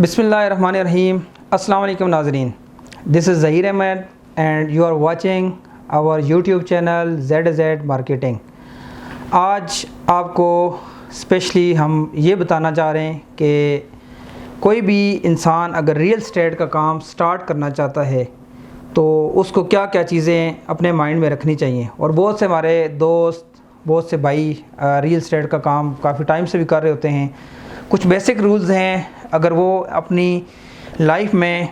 بسم اللہ الرحمن الرحیم۔ السلام علیکم ناظرین، this is Zaheer Ahmed and you are watching our YouTube channel ZZ marketing. آج آپ کو اسپیشلی ہم یہ بتانا چاہ رہے ہیں کہ کوئی بھی انسان اگر ریئل اسٹیٹ کا کام سٹارٹ کرنا چاہتا ہے تو اس کو کیا کیا چیزیں اپنے مائنڈ میں رکھنی چاہیے۔ اور بہت سے ہمارے دوست، بہت سے بھائی ریئل اسٹیٹ کا کام کافی ٹائم سے بھی کر رہے ہوتے ہیں۔ کچھ بیسک رولز ہیں، اگر وہ اپنی لائف میں،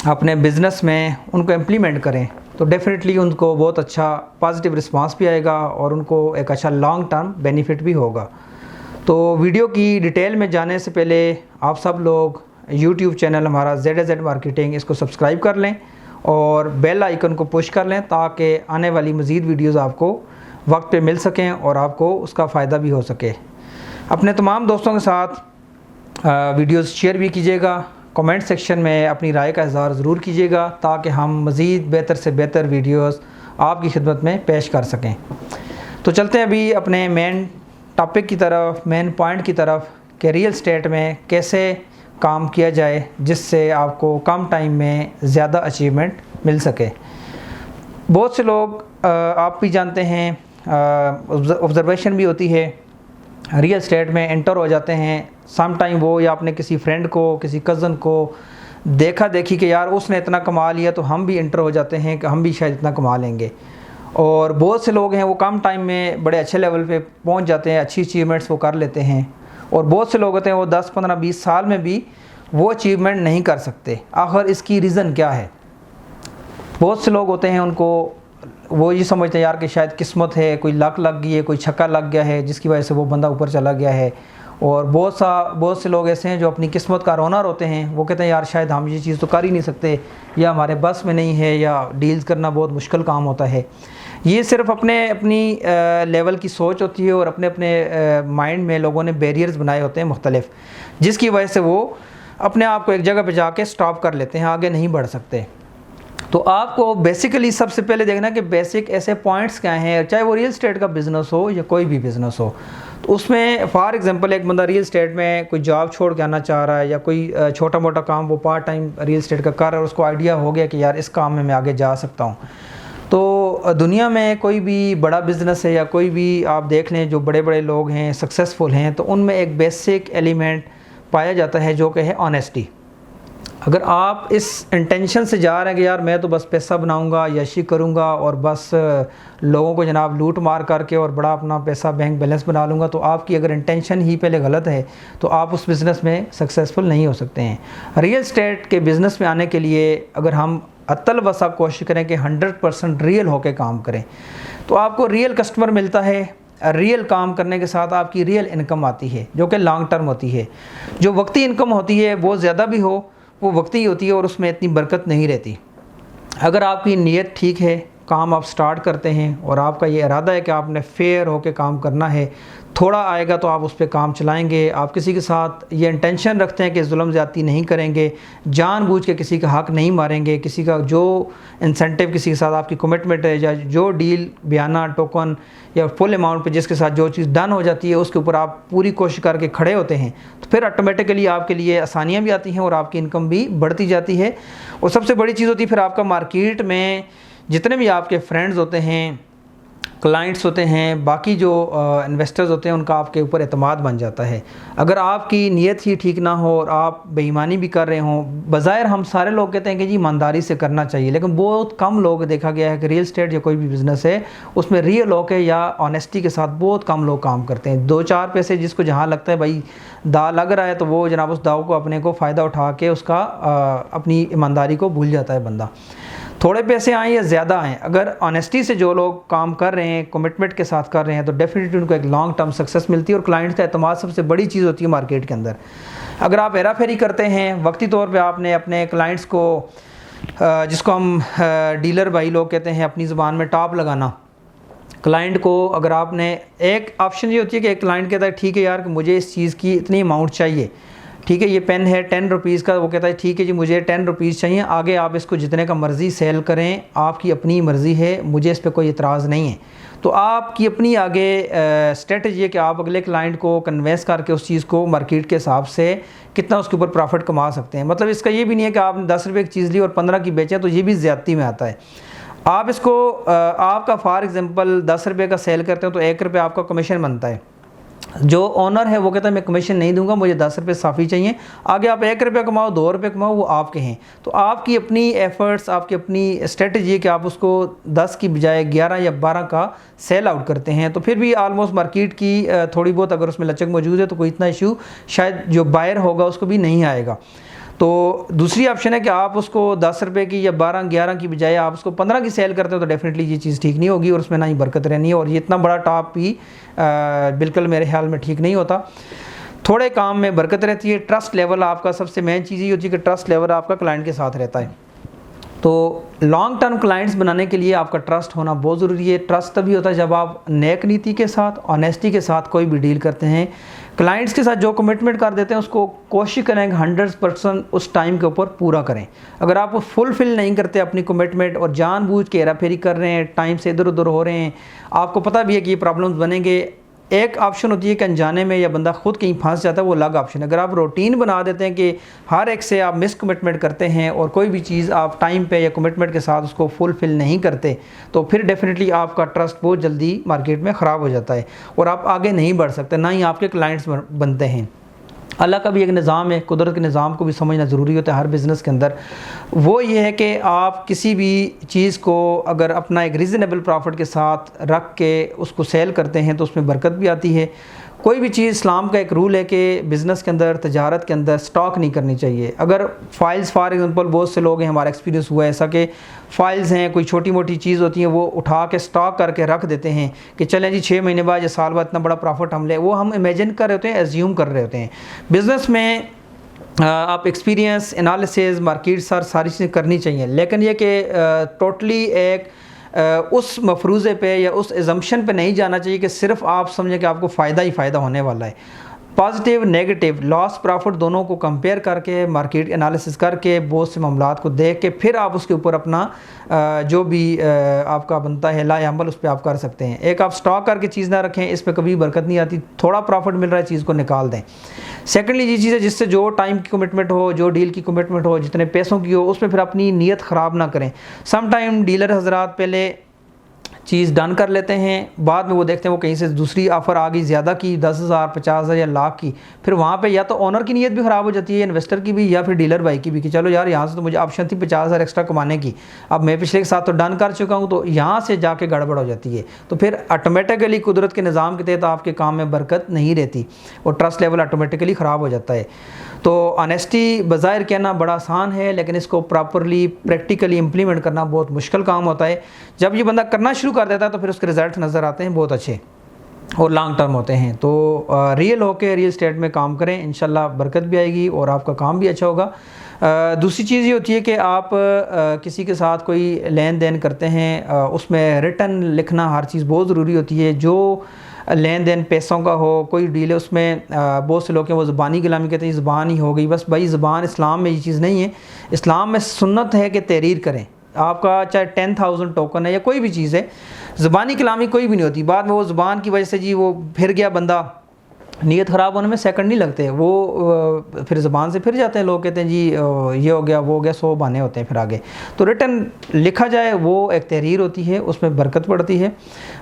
اپنے بزنس میں ان کو امپلیمنٹ کریں تو ڈیفینیٹلی ان کو بہت اچھا پازیٹیو رسپانس بھی آئے گا اور ان کو ایک اچھا لانگ ٹرم بینیفٹ بھی ہوگا۔ تو ویڈیو کی ڈیٹیل میں جانے سے پہلے آپ سب لوگ یوٹیوب چینل ہمارا ZZ مارکیٹنگ اس کو سبسکرائب کر لیں اور بیل آئیکن کو پش کر لیں تاکہ آنے والی مزید ویڈیوز آپ کو وقت پہ مل سکیں اور آپ کو اس کا فائدہ بھی ہو سکے۔ اپنے تمام دوستوں کے ساتھ ویڈیوز شیئر بھی کیجیے گا، کمنٹ سیکشن میں اپنی رائے کا اظہار ضرور کیجیے گا تاکہ ہم مزید بہتر سے بہتر ویڈیوز آپ کی خدمت میں پیش کر سکیں۔ تو چلتے ہیں ابھی اپنے مین ٹاپک کی طرف، مین پوائنٹ کی طرف کہ ریئل اسٹیٹ میں کیسے کام کیا جائے جس سے آپ کو کم ٹائم میں زیادہ اچیومنٹ مل سکے۔ بہت سے لوگ آپ بھی جانتے ہیں، آبزرویشن بھی ہوتی ہے، ریئل اسٹیٹ میں انٹر ہو جاتے ہیں۔ سم ٹائم وہ یا اپنے کسی فرینڈ کو، کسی کزن کو دیکھا دیکھی کہ یار اس نے اتنا کما لیا تو ہم بھی انٹر ہو جاتے ہیں کہ ہم بھی شاید اتنا کما لیں گے۔ اور بہت سے لوگ ہیں وہ کم ٹائم میں بڑے اچھے لیول پہ پہنچ جاتے ہیں، اچھی اچیومنٹس وہ کر لیتے ہیں۔ اور بہت سے لوگ ہوتے ہیں وہ 10 15 20 سال میں بھی وہ اچیومنٹ نہیں کر سکتے۔ آخر اس کی ریزن کیا ہے؟ بہت سے لوگ ہوتے ہیں ان کو وہ یہ سمجھتے ہیں یار کہ شاید قسمت ہے، کوئی لک لگ گئی ہے، کوئی چھکا لگ گیا ہے جس کی وجہ سے وہ بندہ اوپر چلا گیا ہے۔ اور بہت سے لوگ ایسے ہیں جو اپنی قسمت کا رونر ہوتے ہیں، وہ کہتے ہیں یار شاید ہم یہ چیز تو کر ہی نہیں سکتے، یا ہمارے بس میں نہیں ہے، یا ڈیلز کرنا بہت مشکل کام ہوتا ہے۔ یہ صرف اپنی لیول کی سوچ ہوتی ہے اور اپنے مائنڈ میں لوگوں نے بیریئرز بنائے ہوتے ہیں مختلف، جس کی وجہ سے وہ اپنے آپ کو ایک جگہ پہ جا کے سٹاپ کر لیتے ہیں، آگے نہیں بڑھ سکتے۔ تو آپ کو بیسیکلی سب سے پہلے دیکھنا کہ بیسک ایسے پوائنٹس کیا ہیں، چاہے وہ ریئل اسٹیٹ کا بزنس ہو یا کوئی بھی بزنس ہو۔ تو اس میں فار ایگزامپل ایک بندہ ریئل اسٹیٹ میں کوئی جاب چھوڑ کے آنا چاہ رہا ہے یا کوئی چھوٹا موٹا کام وہ پارٹ ٹائم ریئل اسٹیٹ کا کر رہا ہے، اور اس کو آئیڈیا ہو گیا کہ یار اس کام میں آگے جا سکتا ہوں۔ تو دنیا میں کوئی بھی بڑا بزنس ہے یا کوئی بھی آپ دیکھ لیں جو بڑے بڑے لوگ ہیں، سکسیزفل ہیں، تو ان میں ایک بیسک ایلیمنٹ پایا جاتا ہے جو کہ ہے آنیسٹی۔ اگر آپ اس انٹینشن سے جا رہے ہیں کہ یار میں تو بس پیسہ بناؤں گا، یشی کروں گا اور بس لوگوں کو جناب لوٹ مار کر کے اور بڑا اپنا پیسہ بینک بیلنس بنا لوں گا، تو آپ کی اگر انٹینشن ہی پہلے غلط ہے تو آپ اس بزنس میں سکسیزفل نہیں ہو سکتے ہیں۔ ریئل اسٹیٹ کے بزنس میں آنے کے لیے اگر ہم عطل وسع کوشش کریں کہ 100% ریئل ہو کے کام کریں تو آپ کو ریئل کسٹمر ملتا ہے، ریئل کام کرنے کے ساتھ آپ کی ریئل انکم آتی ہے جو کہ لانگ ٹرم ہوتی ہے۔ جو وقتی انکم ہوتی ہے وہ زیادہ بھی ہو وہ وقتی ہوتی ہے اور اس میں اتنی برکت نہیں رہتی۔ اگر آپ کی نیت ٹھیک ہے، کام آپ سٹارٹ کرتے ہیں اور آپ کا یہ ارادہ ہے کہ آپ نے فیئر ہو کے کام کرنا ہے، تھوڑا آئے گا تو آپ اس پہ کام چلائیں گے، آپ کسی کے ساتھ یہ انٹینشن رکھتے ہیں کہ ظلم زیادتی نہیں کریں گے، جان بوجھ کے کسی کا حق نہیں ماریں گے، کسی کا جو انسینٹیو کسی کے ساتھ آپ کی کمٹمنٹ ہے یا جو ڈیل بیانہ ٹوکن یا فل اماؤنٹ پہ جس کے ساتھ جو چیز ڈن ہو جاتی ہے اس کے اوپر آپ پوری کوشش کر کے کھڑے ہوتے ہیں، تو پھر آٹومیٹیکلی آپ کے لیے آسانیاں بھی آتی ہیں اور آپ کی انکم بھی بڑھتی جاتی ہے۔ اور سب سے بڑی چیز ہوتی ہے پھر آپ کا مارکیٹ میں جتنے بھی آپ کے فرینڈز ہوتے ہیں، کلائنٹس ہوتے ہیں، باقی جو انویسٹرز ہوتے ہیں، ان کا آپ کے اوپر اعتماد بن جاتا ہے۔ اگر آپ کی نیت ہی ٹھیک نہ ہو اور آپ بے ایمانی بھی کر رہے ہوں، بظاہر ہم سارے لوگ کہتے ہیں کہ جی ایمانداری سے کرنا چاہیے، لیکن بہت کم لوگ دیکھا گیا ہے کہ ریئل اسٹیٹ یا کوئی بھی بزنس ہے اس میں ریئل ہو کے یا آنیسٹی کے ساتھ بہت کم لوگ کام کرتے ہیں۔ 2-4 پیسے جس کو جہاں لگتا ہے بھائی داؤ لگ رہا ہے تو وہ جناب اس داؤ کو اپنے کو فائدہ اٹھا کے اس کا اپنی ایمانداری کو بھول جاتا ہے بندہ۔ تھوڑے پیسے آئیں یا زیادہ آئیں، اگر آنیسٹی سے جو لوگ کام کر رہے ہیں، کمٹمنٹ کے ساتھ کر رہے ہیں، تو ڈیفینیٹلی ان کو ایک لانگ ٹرم سکسیس ملتی ہے۔ اور کلائنٹ کا اعتماد سب سے بڑی چیز ہوتی ہے مارکیٹ کے اندر۔ اگر آپ ہیرا پھیری کرتے ہیں وقتی طور پہ، آپ نے اپنے کلائنٹس کو جس کو ہم ڈیلر بھائی لوگ کہتے ہیں اپنی زبان میں ٹاپ لگانا، کلائنٹ کو اگر آپ نے ایک آپشن یہ ہوتی ہے کہ ایک کلائنٹ کہتا ہے ٹھیک ہے یار کہ مجھے اس چیز کی اتنی اماؤنٹ چاہیے، ٹھیک ہے یہ پین ہے 10 روپیز کا، وہ کہتا ہے ٹھیک ہے جی مجھے 10 روپیز چاہیے، آگے آپ اس کو جتنے کا مرضی سیل کریں، آپ کی اپنی مرضی ہے، مجھے اس پہ کوئی اعتراض نہیں ہے۔ تو آپ کی اپنی آگے اسٹریٹجی ہے کہ آپ اگلے کلائنٹ کو کنوینس کر کے اس چیز کو مارکیٹ کے حساب سے کتنا اس کے اوپر پروفٹ کما سکتے ہیں. مطلب اس کا یہ بھی نہیں ہے کہ آپ نے 10 روپے کی چیز لی اور 15 کی بیچیں, تو یہ بھی زیادتی میں آتا ہے. آپ اس کو آپ کا فار ایگزامپل 10 روپے کا سیل کرتے ہیں تو 1 روپے آپ کا کمیشن بنتا ہے. جو اونر ہے وہ کہتا ہے میں کمیشن نہیں دوں گا, مجھے 10 روپے صافی چاہیے. آگے آپ 1 روپے کماؤ 2 روپے کماؤ وہ آپ کے ہیں. تو آپ کی اپنی ایفرٹس, آپ کی اپنی اسٹریٹجی ہے کہ آپ اس کو 10 کی بجائے 11 یا 12 کا سیل آؤٹ کرتے ہیں. تو پھر بھی آلموسٹ مارکیٹ کی تھوڑی بہت اگر اس میں لچک موجود ہے تو کوئی اتنا ایشو شاید جو بائر ہوگا اس کو بھی نہیں آئے گا. تو دوسری آپشن ہے کہ آپ اس کو 10 روپے کی یا 11 کی بجائے آپ اس کو 15 کی سیل کرتے ہو, تو ڈیفینیٹلی یہ چیز ٹھیک نہیں ہوگی اور اس میں نہ ہی برکت رہنی ہے. اور یہ اتنا بڑا ٹاپ بھی بالکل میرے خیال میں ٹھیک نہیں ہوتا. تھوڑے کام میں برکت رہتی ہے. ٹرسٹ لیول آپ کا سب سے مین چیز یہ ہوتی ہے کہ ٹرسٹ لیول آپ کا کلائنٹ کے ساتھ رہتا ہے. تو لانگ ٹرم کلائنٹس بنانے کے لیے آپ کا ٹرسٹ ہونا بہت ضروری ہے. ٹرسٹ تبھی ہوتا ہے جب آپ نیک نیتی کے ساتھ, آنیسٹی کے ساتھ کوئی بھی ڈیل کرتے ہیں. کلائنٹس کے ساتھ جو کمٹمنٹ کر دیتے ہیں اس کو کوشش کریں کہ 100% اس ٹائم کے اوپر پورا کریں. اگر آپ فلفل نہیں کرتے اپنی کمٹمنٹ اور جان بوجھ کے ہیرا پھیری کر رہے ہیں, ٹائم سے ادھر ادھر ہو رہے ہیں, آپ کو پتہ بھی ہے کہ یہ پرابلمز بنیں گے. ایک آپشن ہوتی ہے کہ انجانے میں یا بندہ خود کہیں پھنس جاتا ہے, وہ الگ آپشن ہے. اگر آپ روٹین بنا دیتے ہیں کہ ہر ایک سے آپ مس کمٹمنٹ کرتے ہیں اور کوئی بھی چیز آپ ٹائم پہ یا کمٹمنٹ کے ساتھ اس کو فلفل نہیں کرتے, تو پھر ڈیفینیٹلی آپ کا ٹرسٹ بہت جلدی مارکیٹ میں خراب ہو جاتا ہے اور آپ آگے نہیں بڑھ سکتے, نہ ہی آپ کے کلائنٹس بنتے ہیں. اللہ کا بھی ایک نظام ہے, قدرت کے نظام کو بھی سمجھنا ضروری ہوتا ہے ہر بزنس کے اندر. وہ یہ ہے کہ آپ کسی بھی چیز کو اگر اپنا ایک ریزنیبل پروفٹ کے ساتھ رکھ کے اس کو سیل کرتے ہیں تو اس میں برکت بھی آتی ہے. کوئی بھی چیز, اسلام کا ایک رول ہے کہ بزنس کے اندر, تجارت کے اندر سٹاک نہیں کرنی چاہیے. اگر فائلز فار ایگزامپل بہت سے لوگ ہیں, ہمارا ایکسپیرینس ہوا ہے ایسا کہ فائلز ہیں, کوئی چھوٹی موٹی چیز ہوتی ہیں, وہ اٹھا کے سٹاک کر کے رکھ دیتے ہیں کہ چلیں جی 6 مہینے بعد یا سال بعد اتنا بڑا پروفٹ ہم لیں. وہ ہم امیجن کر رہے ہوتے ہیں, ایزیوم کر رہے ہوتے ہیں. بزنس میں آپ ایکسپیرینس, انالیسز, مارکیٹ ساری چیزیں کرنی چاہیے, لیکن یہ کہ ٹوٹلی ایک اس مفروضے پہ یا اس ایزمپشن پہ نہیں جانا چاہیے کہ صرف آپ سمجھیں کہ آپ کو فائدہ ہی فائدہ ہونے والا ہے. پازیٹیو نیگیٹو, لاس پروفٹ دونوں کو کمپیئر کر کے, مارکیٹ انالیسس کر کے, بہت سے معاملات کو دیکھ کے پھر آپ اس کے اوپر اپنا جو بھی آپ کا بنتا ہے لائے عمل اس پہ آپ کر سکتے ہیں. ایک آپ سٹاک کر کے چیز نہ رکھیں, اس پہ کبھی برکت نہیں آتی. تھوڑا پروفٹ مل رہا ہے چیز کو نکال دیں. سیکنڈلی یہ چیز ہے جس سے جو ٹائم کی کمٹمنٹ ہو, جو ڈیل کی کمٹمنٹ ہو, جتنے پیسوں کی ہو, اس میں پھر اپنی نیت خراب نہ کریں. سم ٹائم ڈیلر حضرات پہلے چیز ڈن کر لیتے ہیں, بعد میں وہ دیکھتے ہیں وہ کہیں سے دوسری آفر آ گئی زیادہ کی, 10,000 50,000 یا لاکھ کی. پھر وہاں پہ یا تو اونر کی نیت بھی خراب ہو جاتی ہے, انویسٹر کی بھی, یا پھر ڈیلر بھائی کی بھی, کہ چلو یار یہاں سے تو مجھے آپشن تھی 50,000 ایکسٹرا کمانے کی, اب میں پچھلے کے ساتھ تو ڈن کر چکا ہوں, تو یہاں سے جا کے گڑبڑ ہو جاتی ہے. تو پھر آٹومیٹیکلی قدرت کے نظام کے تحت آپ کے کام میں برکت نہیں رہتی اور ٹرسٹ لیول آٹومیٹیکلی خراب ہو جاتا ہے. تو آنیسٹی بظاہر کہنا بڑا آسان ہے, لیکن اس کو پراپرلی پریکٹیکلی امپلیمنٹ کرنا بہت مشکل کام ہوتا ہے. جب یہ بندہ کرنا شروع کر دیتا ہے تو پھر اس کے رزلٹ نظر آتے ہیں بہت اچھے اور لانگ ٹرم ہوتے ہیں. تو ریئل ہو کے ریئل اسٹیٹ میں کام کریں, انشاءاللہ برکت بھی آئے گی اور آپ کا کام بھی اچھا ہوگا. دوسری چیز یہ ہوتی ہے کہ آپ کسی کے ساتھ کوئی لین دین کرتے ہیں, اس میں ریٹن لکھنا ہر چیز بہت ضروری ہوتی ہے. جو لین دین پیسوں کا ہو, کوئی ڈیل ہے, اس میں بہت سے لوگ ہیں وہ زبانی غلامی کہتے ہیں, زبان ہی ہو گئی بس. بھائی زبان اسلام میں یہ چیز نہیں ہے. اسلام میں سنت ہے کہ تحریر کریں. آپ کا چاہے 10,000 ٹوکن ہے یا کوئی بھی چیز ہے, زبانی کلامی کوئی بھی نہیں ہوتی. بعد میں وہ زبان کی وجہ سے جی وہ پھر گیا بندہ, نیت خراب ہونے میں سیکنڈ نہیں لگتے, وہ پھر زبان سے پھر جاتے ہیں. لوگ کہتے ہیں جی یہ ہو گیا وہ ہو گیا, 100 بہانے ہوتے ہیں پھر آگے. تو ریٹن لکھا جائے وہ ایک تحریر ہوتی ہے, اس میں برکت پڑتی ہے.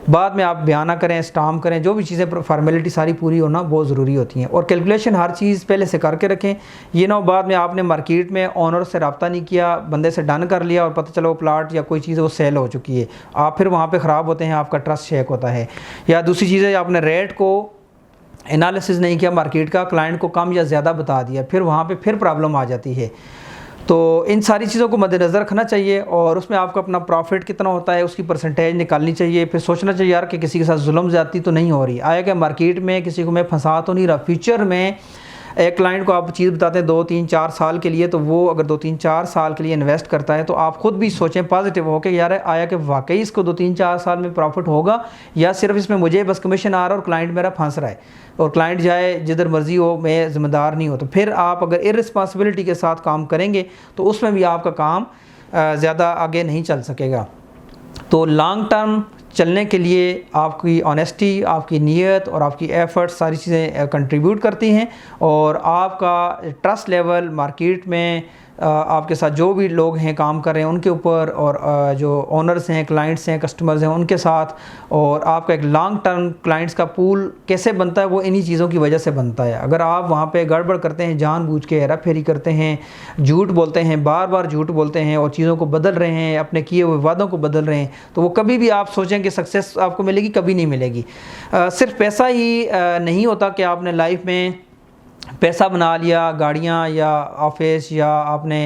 بعد میں آپ بیانہ کریں, اسٹامپ کریں, جو بھی چیزیں فارمیلٹی ساری پوری ہونا بہت ضروری ہوتی ہیں. اور کیلکولیشن ہر چیز پہلے سے کر کے رکھیں. یہ نہ ہو بعد میں آپ نے مارکیٹ میں اونر سے رابطہ نہیں کیا, بندے سے ڈن کر لیا اور پتہ چلا وہ پلاٹ یا کوئی چیز وہ سیل ہو چکی ہے, آپ پھر وہاں پہ خراب ہوتے ہیں, آپ کا ٹرسٹ شیک ہوتا ہے. یا دوسری چیز ہے آپ نے ریٹ کو انالیسز نہیں کیا مارکیٹ کا, کلائنٹ کو کم یا زیادہ بتا دیا, پھر وہاں پہ پھر پرابلم آ جاتی ہے. تو ان ساری چیزوں کو مد نظر رکھنا چاہیے اور اس میں آپ کا اپنا پروفٹ کتنا ہوتا ہے اس کی پرسنٹیج نکالنی چاہیے. پھر سوچنا چاہیے یار کہ کسی کے ساتھ ظلم زیادتی تو نہیں ہو رہی, آیا کہ مارکیٹ میں کسی کو میں پھنسا تو نہیں رہا. فیوچر میں ایک کلائنٹ کو آپ چیز بتاتے ہیں 2-3-4 سال کے لیے, تو وہ اگر 2-3-4 سال کے لیے انویسٹ کرتا ہے تو آپ خود بھی سوچیں پازیٹیو ہو کے یار آیا کہ واقعی اس کو 2-3-4 سال میں پروفٹ ہوگا یا صرف اس میں مجھے بس کمیشن آ رہا ہے اور کلائنٹ میرا پھنس رہا ہے, اور کلائنٹ جائے جدھر مرضی ہو, میں ذمہ دار نہیں ہو. تو پھر آپ اگر ارسپانسبلٹی کے ساتھ کام کریں گے تو اس میں بھی آپ کا کام زیادہ آگے نہیں چل سکے گا. تو لانگ ٹرم چلنے کے لیے آپ کی آنیسٹی، آپ کی نیت اور آپ کی ایفرٹ ساری چیزیں کنٹریبیوٹ کرتی ہیں، اور آپ کا ٹرسٹ لیول مارکیٹ میں آپ کے ساتھ جو بھی لوگ ہیں کام کر رہے ہیں ان کے اوپر، اور جو اونرز ہیں، کلائنٹس ہیں، کسٹمرز ہیں ان کے ساتھ، اور آپ کا ایک لانگ ٹرم کلائنٹس کا پول کیسے بنتا ہے، وہ انہی چیزوں کی وجہ سے بنتا ہے۔ اگر آپ وہاں پہ گڑبڑ کرتے ہیں، جان بوجھ کے ہیرا پھیری کرتے ہیں، جھوٹ بولتے ہیں، بار بار جھوٹ بولتے ہیں اور چیزوں کو بدل رہے ہیں، اپنے کیے ہوئے وعدوں کو بدل رہے ہیں، تو وہ کبھی بھی آپ سوچیں کہ سکسیس آپ کو ملے گی، کبھی نہیں ملے گی۔ صرف پیسہ ہی نہیں ہوتا کہ آپ نے لائف میں پیسہ بنا لیا، گاڑیاں یا آفس یا آپ نے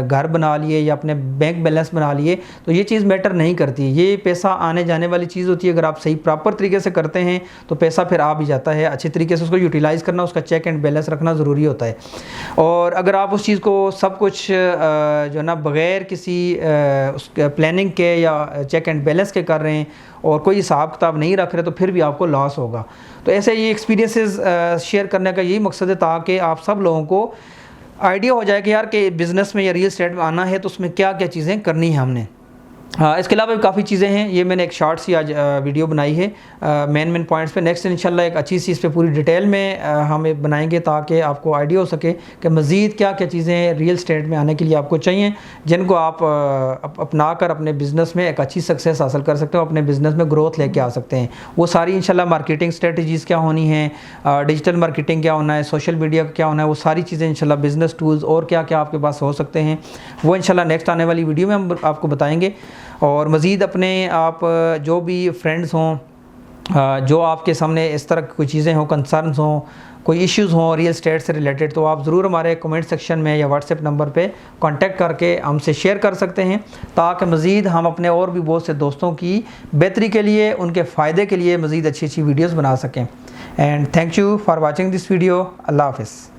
گھر بنا لیے یا اپنے بینک بیلنس بنا لیے، تو یہ چیز میٹر نہیں کرتی۔ یہ پیسہ آنے جانے والی چیز ہوتی ہے، اگر آپ صحیح پراپر طریقے سے کرتے ہیں تو پیسہ پھر آ بھی جاتا ہے۔ اچھے طریقے سے اس کو یوٹیلائز کرنا، اس کا چیک اینڈ بیلنس رکھنا ضروری ہوتا ہے۔ اور اگر آپ اس چیز کو سب کچھ جو نا بغیر کسی اس پلاننگ کے یا چیک اینڈ بیلنس کے کر رہے ہیں اور کوئی حساب کتاب نہیں رکھ رہے، تو پھر بھی آپ کو لاس ہوگا۔ تو ایسے یہ ایکسپیرینسز شیئر کرنے کا یہی مقصد ہے، تاکہ آپ سب لوگوں کو آئیڈیا ہو جائے کہ یار کہ بزنس میں یا ریل اسٹیٹ میں آنا ہے تو اس میں کیا کیا چیزیں کرنی ہیں ہم نے۔ اس کے علاوہ بھی کافی چیزیں ہیں، یہ میں نے ایک شارٹ سی آج ویڈیو بنائی ہے مین پوائنٹس پہ۔ نیکسٹ انشاءاللہ ایک اچھی سی اس پہ پوری ڈیٹیل میں ہم بنائیں گے، تاکہ آپ کو آئیڈیا ہو سکے کہ مزید کیا کیا چیزیں ریل اسٹیٹ میں آنے کے لیے آپ کو چاہیے، جن کو آپ اپنا کر اپنے بزنس میں ایک اچھی سکسیس حاصل کر سکتے ہو، اپنے بزنس میں گروتھ لے کے آ سکتے ہیں۔ وہ ساری انشاءاللہ مارکیٹنگ اسٹریٹجیز کیا ہونی ہیں، ڈیجیٹل مارکیٹنگ کیا ہونا ہے، سوشل میڈیا کا کیا ہونا ہے، وہ ساری چیزیں انشاءاللہ بزنس ٹولز اور کیا کیا آپ کے پاس ہو سکتے ہیں، وہ انشاءاللہ نیکسٹ آنے والی ویڈیو میں ہم آپ کو بتائیں گے۔ اور مزید اپنے آپ جو بھی فرینڈز ہوں، جو آپ کے سامنے اس طرح کی کوئی چیزیں ہوں، کنسرنز ہوں، کوئی ایشوز ہوں ریل اسٹیٹ سے ریلیٹڈ، تو آپ ضرور ہمارے کمنٹ سیکشن میں یا واٹس ایپ نمبر پہ کانٹیکٹ کر کے ہم سے شیئر کر سکتے ہیں، تاکہ مزید ہم اپنے اور بھی بہت سے دوستوں کی بہتری کے لیے، ان کے فائدے کے لیے مزید اچھی اچھی ویڈیوز بنا سکیں۔ And thank you for watching this video. اللہ حافظ۔